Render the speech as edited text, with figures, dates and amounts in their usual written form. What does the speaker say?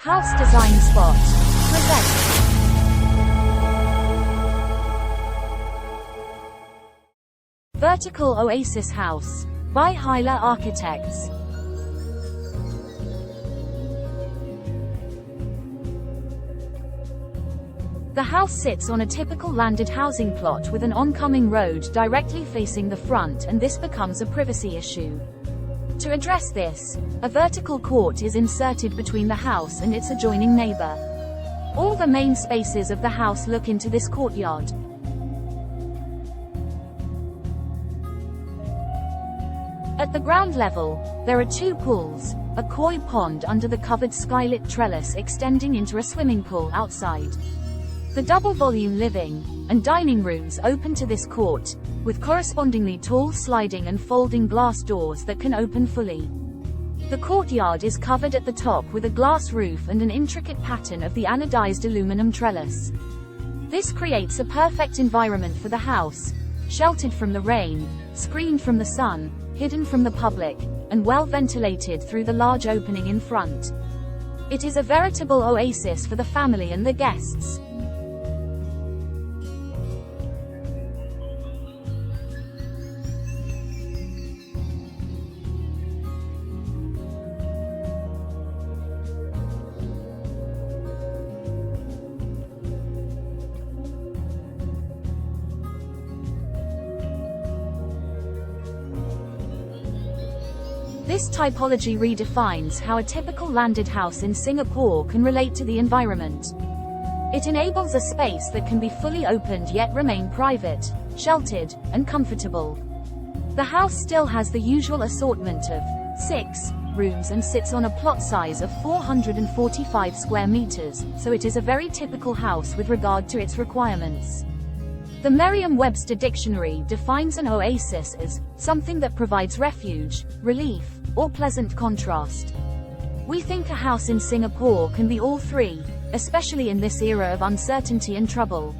House Design Spot presents Vertical Oasis House by HYLA Architects. The house sits on a typical landed housing plot with an oncoming road directly facing the front, and this becomes a privacy issue. To address this, a vertical court is inserted between the house and its adjoining neighbor. All the main spaces of the house look into this courtyard. At the ground level, there are two pools, a koi pond under the covered skylit trellis extending into a swimming pool outside. The double-volume living and dining rooms open to this court, with correspondingly tall sliding and folding glass doors that can open fully. The courtyard is covered at the top with a glass roof and an intricate pattern of the anodized aluminum trellis. This creates a perfect environment for the house, sheltered from the rain, screened from the sun, hidden from the public, and well ventilated through the large opening in front. It is a veritable oasis for the family and the guests. This typology redefines how a typical landed house in Singapore can relate to the environment. It enables a space that can be fully opened yet remain private, sheltered, and comfortable. The house still has the usual assortment of 6 rooms and sits on a plot size of 445 square meters, so it is a very typical house with regard to its requirements. The Merriam-Webster dictionary defines an oasis as something that provides refuge, relief, or pleasant contrast. We think a house in Singapore can be all three, especially in this era of uncertainty and trouble.